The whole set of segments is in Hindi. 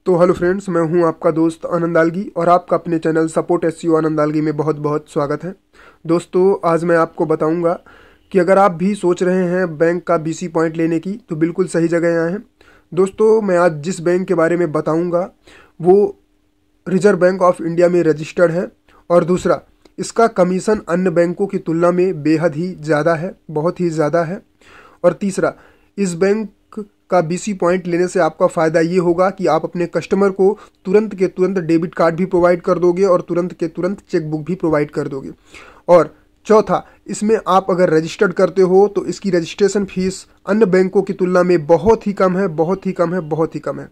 तो हेलो फ्रेंड्स, मैं हूं आपका दोस्त आनंद आलगी और आपका अपने चैनल सपोर्ट एसईओ आनंद आलगी में बहुत बहुत स्वागत है। दोस्तों, आज मैं आपको बताऊंगा कि अगर आप भी सोच रहे हैं बैंक का बीसी पॉइंट लेने की तो बिल्कुल सही जगह आए हैं। दोस्तों, मैं आज जिस बैंक के बारे में बताऊंगा वो रिजर्व बैंक ऑफ इंडिया में रजिस्टर्ड है और दूसरा, इसका कमीशन अन्य बैंकों की तुलना में बेहद ही ज़्यादा है, बहुत ही ज़्यादा है। और तीसरा, इस बैंक का बीसी पॉइंट लेने से आपका फ़ायदा ये होगा कि आप अपने कस्टमर को तुरंत के तुरंत डेबिट कार्ड भी प्रोवाइड कर दोगे और तुरंत के तुरंत चेकबुक भी प्रोवाइड कर दोगे। और चौथा, इसमें आप अगर रजिस्टर्ड करते हो तो इसकी रजिस्ट्रेशन फीस अन्य बैंकों की तुलना में बहुत ही कम है, बहुत ही कम है, बहुत ही कम है।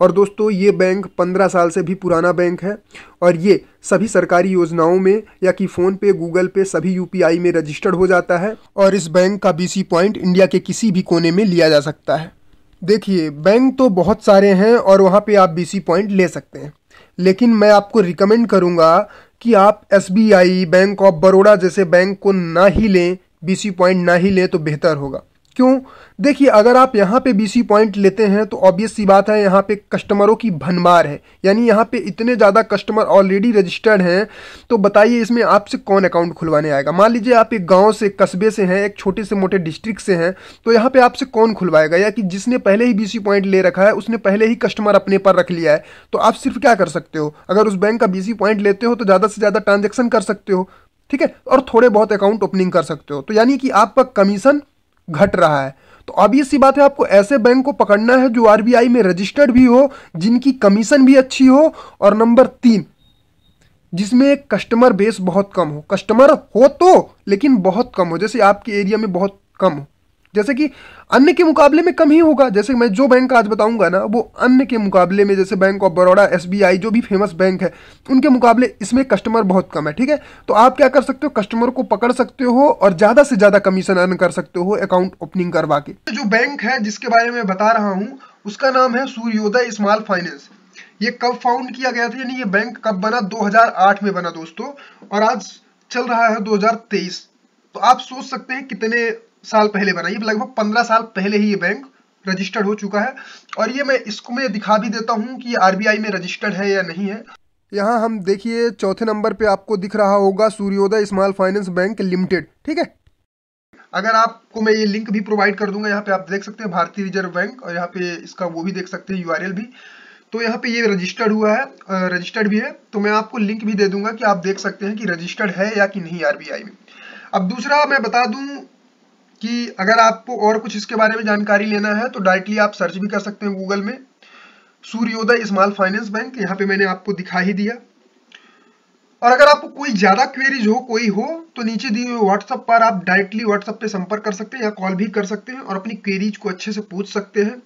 और दोस्तों, ये बैंक 15 साल से भी पुराना बैंक है और ये सभी सरकारी योजनाओं में या कि फ़ोन पे, गूगल पे, सभी यूपीआई में रजिस्टर्ड हो जाता है और इस बैंक का बीसी पॉइंट इंडिया के किसी भी कोने में लिया जा सकता है। देखिए, बैंक तो बहुत सारे हैं और वहाँ पे आप बीसी पॉइंट ले सकते हैं, लेकिन मैं आपको रिकमेंड करूँगा कि आप एसबीआई, बैंक ऑफ बड़ौदा जैसे बैंक को ना ही लें, बीसी पॉइंट ना ही लें तो बेहतर होगा। क्यों? देखिए, अगर आप यहाँ पे बीसी पॉइंट लेते हैं तो ऑब्वियस सी बात है, यहाँ पे कस्टमरों की भरमार है, यानी यहाँ पे इतने ज़्यादा कस्टमर ऑलरेडी रजिस्टर्ड हैं। तो बताइए, इसमें आपसे कौन अकाउंट खुलवाने आएगा? मान लीजिए आप एक गांव से, कस्बे से हैं, एक छोटे से मोटे डिस्ट्रिक्ट से हैं, तो यहाँ पे आपसे कौन खुलवाएगा? या कि जिसने पहले ही बीसी पॉइंट ले रखा है, उसने पहले ही कस्टमर अपने पर रख लिया है। तो आप सिर्फ क्या कर सकते हो? अगर उस बैंक का बीसी पॉइंट लेते हो तो ज़्यादा से ज़्यादा ट्रांजेक्शन कर सकते हो, ठीक है, और थोड़े बहुत अकाउंट ओपनिंग कर सकते हो। तो यानी कि आपका कमीशन घट रहा है। तो ऑब्वियस सी बात है, आपको ऐसे बैंक को पकड़ना है जो आरबीआई में रजिस्टर्ड भी हो, जिनकी कमीशन भी अच्छी हो, और नंबर 3, जिसमें कस्टमर बेस बहुत कम हो। कस्टमर हो तो, लेकिन बहुत कम हो, जैसे आपके एरिया में बहुत कम हो, जैसे कि अन्य के मुकाबले में कम ही होगा। जैसे मैं जो बैंक आज बताऊंगा ना, वो अन्य के मुकाबले में, जैसे बैंक ऑफ बड़ौदा, एसबीआई, जो भी फेमस बैंक है, उनके मुकाबले इसमें कस्टमर बहुत कम है, ठीक है। तो आप क्या कर सकते हो? कस्टमर को पकड़ सकते हो और ज़्यादा से ज़्यादा कमीशन अर्न कर सकते हो अकाउंट ओपनिंग करवा के। जो बैंक है जिसके बारे में बता रहा हूँ, उसका नाम है सूर्योदय स्मॉल फाइनेंस। ये कब फाउंड किया गया था, यानी ये बैंक कब बना? 2008 में बना दोस्तों, और आज चल रहा है 2023। तो आप सोच सकते हैं कितने साल पहले बना। ये लगभग 15 साल पहले ही ये बैंक रजिस्टर्ड हो चुका है। और ये मैं इसको मैं दिखा भी देता हूँ कि ये आरबीआई में रजिस्टर्ड है या नहीं है। यहाँ हम देखिए, चौथे नंबर पे आपको दिख रहा होगा सूर्योदय स्मॉल फाइनेंस बैंक लिमिटेड, ठीक है। अगर आपको मैं ये लिंक भी प्रोवाइड कर दूंगा, यहाँ पे आप देख सकते हैं भारतीय रिजर्व बैंक, और यहाँ पे इसका वो भी देख सकते हैं, यूआरएल भी। तो यहाँ पे ये रजिस्टर्ड हुआ है, रजिस्टर्ड भी है। तो मैं आपको लिंक भी दे दूंगा कि आप देख सकते हैं कि रजिस्टर्ड है या कि नहीं आरबीआई में। अब दूसरा मैं बता दूं कि अगर आपको और कुछ इसके बारे में जानकारी लेना है तो डायरेक्टली आप सर्च भी कर सकते हैं गूगल में, सूर्योदय स्मॉल फाइनेंस बैंक। यहाँ पे मैंने आपको दिखा ही दिया। और अगर आपको कोई ज्यादा क्वेरीज हो, कोई हो, तो नीचे दिए हुए व्हाट्सएप पर आप डायरेक्टली व्हाट्सएप पे संपर्क कर सकते हैं या कॉल भी कर सकते हैं और अपनी क्वेरीज को अच्छे से पूछ सकते हैं।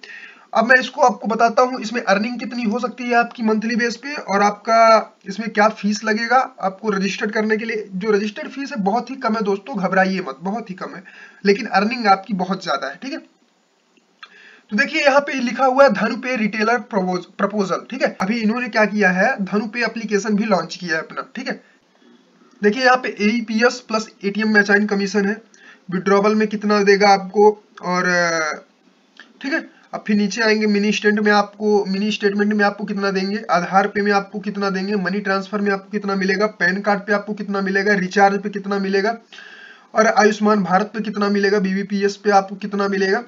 अब मैं इसको आपको बताता हूँ, इसमें अर्निंग कितनी हो सकती है आपकी मंथली बेस पे, और आपका इसमें क्या फीस लगेगा आपको रजिस्टर्ड करने के लिए। जो रजिस्टर्ड फीस है बहुत ही कम है दोस्तों, घबराइए मत, बहुत ही कम है, लेकिन अर्निंग आपकी बहुत ज्यादा है, ठीक है। तो देखिए, यहाँ पे लिखा हुआ है धनुपे रिटेलर प्रपोजल, ठीक है। अभी इन्होंने क्या किया है, धनुपे एप्लीकेशन भी लॉन्च किया है अपना, ठीक है। देखिए, यहाँ पे एईपीएस प्लस एटीएम मैचाइन कमीशन है, विड्रॉवल में कितना देगा आपको, और ठीक है। अब फिर नीचे आएंगे, मिनी स्टेटमेंट में आपको कितना देंगे, आधार पे में आपको कितना देंगे, मनी ट्रांसफर में आपको कितना मिलेगा, पैन कार्ड पे आपको कितना मिलेगा, रिचार्ज पे कितना मिलेगा, और आयुष्मान भारत पे कितना मिलेगा, बीबीपीएस पे आपको कितना मिलेगा।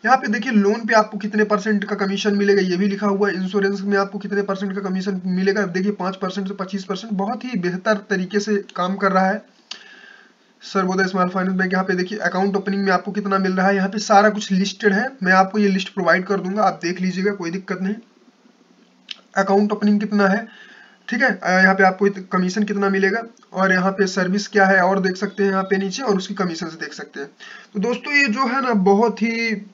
यहाँ पे देखिए, लोन पे आपको कितने % का कमीशन मिलेगा, ये भी लिखा हुआ है। इंश्योरेंस में आपको कितने % का कमीशन मिलेगा, देखिए 5% से 25%, बहुत ही बेहतर तरीके से काम कर रहा है सर्वोदय स्मॉल फाइनेंस बैंक। यहाँ पे देखिए, अकाउंट ओपनिंग में आपको कितना मिल रहा है, यहाँ पे सारा कुछ लिस्टेड है। मैं आपको ये लिस्ट प्रोवाइड कर दूंगा, आप देख लीजिएगा, कोई दिक्कत नहीं। अकाउंट ओपनिंग कितना है, ठीक है, यहाँ पे आपको कमीशन कितना मिलेगा, और यहाँ पे सर्विस क्या है और देख सकते हैं यहाँ पे नीचे, और उसकी कमीशन से देख सकते हैं। तो दोस्तों, ये जो है ना, बहुत ही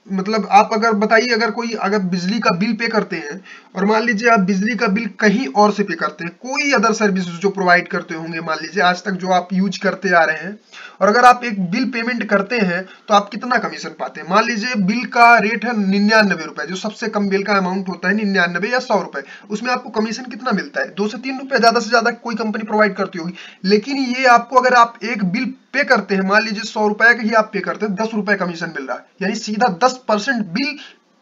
मतलब आप अगर बताइए, अगर बिजली का बिल पे करते हैं, और मान लीजिए आप बिजली का बिल कहीं और से पे करते हैं, कोई अदर सर्विस जो प्रोवाइड करते होंगे, मान लीजिए आज तक जो आप यूज करते आ रहे हैं, और अगर आप एक बिल पेमेंट करते हैं तो आप कितना कमीशन पाते हैं। मान लीजिए बिल का रेट है 99 रुपए, जो सबसे कम बिल का अमाउंट होता है 99 या 100 रुपए, उसमें आपको कमीशन कितना मिलता है? 2 से 3 रुपए ज्यादा से ज्यादा कोई कंपनी प्रोवाइड करती होगी। लेकिन ये आपको, अगर आप एक बिल पे करते हैं, मान लीजिए 100 रुपए का ही आप पे करते हैं, 10 रुपए कमीशन मिल रहा है, यानी सीधा 10% बिल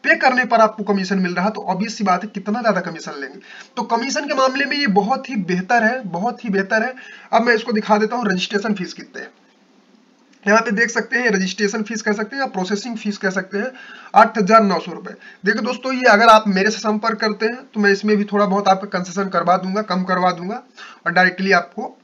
पे करने पर आपको कमीशन मिल रहा है, तो ऑब्वियस सी बात है कितना ज्यादा कमीशन लेंगे। तो कमीशन के मामले में ये बहुत ही बेहतर है, बहुत ही बेहतर है। अब मैं इसको दिखा देता हूँ रजिस्ट्रेशन फीस कितने है। यहाँ पे देख सकते हैं रजिस्ट्रेशन फीस कह सकते हैं या प्रोसेसिंग फीस कह सकते हैं, 8,900 रुपए। देखो दोस्तों, ये अगर आप मेरे से संपर्क करते हैं तो मैं इसमें भी थोड़ा बहुत आपका कंसेशन करवा दूंगा, कम करवा दूंगा, और डायरेक्टली आपको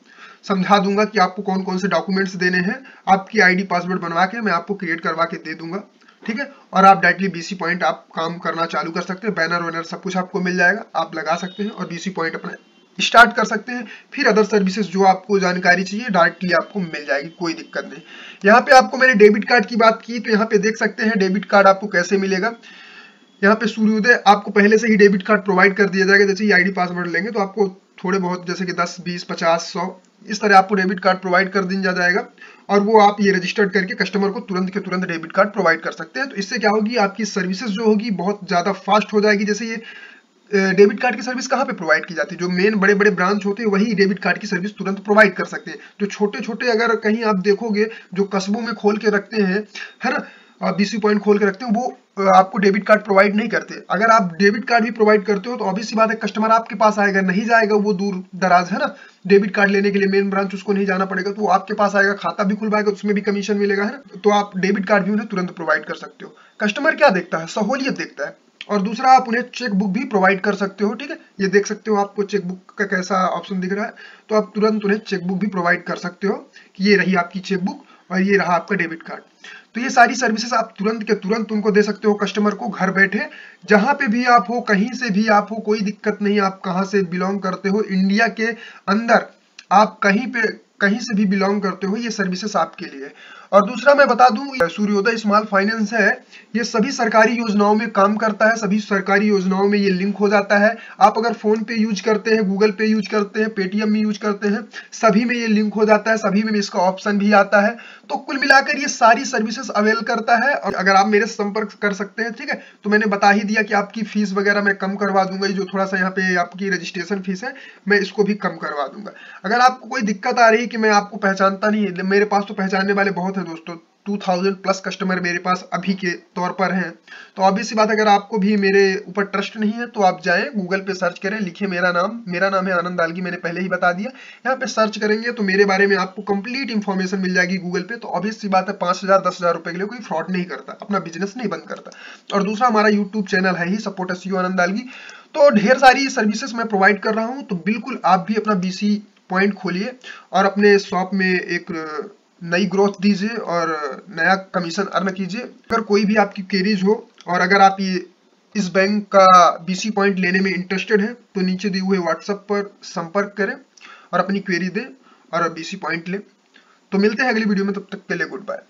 समझा दूंगा कि आपको कौन कौन से डॉक्यूमेंट्स देने हैं। आपकी आईडी पासवर्ड बनवा के मैं आपको क्रिएट करवा के दे दूंगा, ठीक है। और आप डायरेक्टली बीसी पॉइंट आप काम करना चालू कर सकते हैं, बैनर वैनर सब कुछ आपको मिल जाएगा, आप लगा सकते हैं और बीसी पॉइंट अपना स्टार्ट कर सकते हैं। फिर अदर सर्विसेज जो आपको जानकारी चाहिए डायरेक्टली आपको मिल जाएगी, कोई दिक्कत नहीं। यहाँ पे आपको मैंने डेबिट कार्ड की बात की, तो यहाँ पे देख सकते हैं डेबिट कार्ड आपको कैसे मिलेगा। यहाँ पे सूर्योदय आपको पहले से ही डेबिट कार्ड प्रोवाइड कर दिया जाएगा। जैसे ही आईडी पासवर्ड लेंगे तो आपको थोड़े बहुत जैसे कि 10, 20, 50, 100 इस तरह आपको डेबिट कार्ड प्रोवाइड कर दिया जाएगा, और वो आप ये रजिस्टर्ड करके कस्टमर को तुरंत के तुरंत डेबिट कार्ड प्रोवाइड कर सकते हैं। तो इससे क्या होगी, आपकी सर्विसेज जो होगी बहुत ज्यादा फास्ट हो जाएगी। जैसे ये डेबिट कार्ड की सर्विस कहाँ पे प्रोवाइड की जाती है, जो मेन बड़े बड़े ब्रांच होते हैं वही डेबिट कार्ड की सर्विस तुरंत प्रोवाइड कर सकते हैं। जो छोटे छोटे अगर कहीं आप देखोगे जो कस्बों में खोल के रखते हैं, है ना, बीसी पॉइंट खोल के रखते हैं, वो आपको डेबिट कार्ड प्रोवाइड नहीं करते। अगर आप डेबिट कार्ड भी प्रोवाइड करते हो तो ऑब्वियस सी बात है कस्टमर आपके पास आएगा, नहीं जाएगा वो दूर दराज, है ना, डेबिट कार्ड लेने के लिए मेन ब्रांच उसको नहीं जाना पड़ेगा, तो वो आपके पास आएगा, खाता भी खुलवाएगा, उसमें भी कमीशन मिलेगा, है ना। तो आप डेबिट कार्ड भी उन्हें तुरंत प्रोवाइड कर सकते हो। कस्टमर क्या देखता है, सहूलियत देखता है। और दूसरा, आप उन्हें चेक बुक भी प्रोवाइड कर सकते हो, ठीक है। ये देख सकते हो आपको चेक बुक का कैसा ऑप्शन दिख रहा है, तो आप तुरंत उन्हें चेक बुक भी प्रोवाइड कर सकते हो कि ये रही आपकी चेक बुक और ये रहा आपका डेबिट कार्ड। तो ये सारी सर्विसेज आप तुरंत के तुरंत उनको दे सकते हो कस्टमर को, घर बैठे, जहां पे भी आप हो, कहीं से भी आप हो, कोई दिक्कत नहीं। आप कहां से बिलोंग करते हो, इंडिया के अंदर आप कहीं से भी बिलोंग करते हो, ये सर्विसेज आपके लिए। और दूसरा मैं बता दूं, सूर्योदय स्मॉल फाइनेंस है, ये सभी सरकारी योजनाओं में काम करता है, सभी सरकारी योजनाओं में ये लिंक हो जाता है। आप अगर फोन पे यूज करते हैं, गूगल पे यूज करते हैं, पेटीएम में यूज करते हैं, सभी में ये लिंक हो जाता है, सभी में इसका ऑप्शन भी आता है। तो कुल मिलाकर ये सारी सर्विसेज अवेल करता है। और अगर आप मेरे से संपर्क कर सकते हैं, ठीक है, तो मैंने बता ही दिया कि आपकी फीस वगैरह मैं कम करवा दूंगा। ये जो थोड़ा सा यहाँ पे आपकी रजिस्ट्रेशन फीस है, मैं इसको भी कम करवा दूंगा। अगर आपको कोई दिक्कत आ रही है कि मैं आपको पहचानता नहीं है, मेरे पास तो पहचानने वाले बहुत है दोस्तों, 2000 प्लस कस्टमर मेरे पास अभी के तौर पर हैं। तो ऑब्वियस सी बात, अगर आपको भी मेरे ऊपर ट्रस्ट नहीं है तो आप जाएं गूगल पे सर्च करें, लिखिए मेरा नाम है आनंद दालगी, मैंने पहले ही बता दिया। यहाँ पे सर्च करेंगे तो मेरे बारे में आपको कंप्लीट इंफॉर्मेशन मिल जाएगी गूगल पे। तो ऑब्वियस सी बात है 5,000 10,000 रुपए के लिए कोई फ्रॉड नहीं करता, अपना बिजनेस नहीं बंद करता। और दूसरा, हमारा यूट्यूब चैनल है ही सपोर्ट एसईओ आनंद दालगी, तो ढेर सारी सर्विसेज मैं प्रोवाइड कर रहा हूँ। तो बिल्कुल आप भी अपना बीसी पॉइंट खोलिए और अपने शॉप में एक नई ग्रोथ दीजिए और नया कमीशन अर्न कीजिए। अगर कोई भी आपकी क्वेरीज हो और अगर आप ये इस बैंक का बीसी पॉइंट लेने में इंटरेस्टेड है तो नीचे दिए हुए व्हाट्सएप पर संपर्क करें और अपनी क्वेरी दें और बीसी पॉइंट लें। तो मिलते हैं अगली वीडियो में, तब तक के लिए गुड बाय।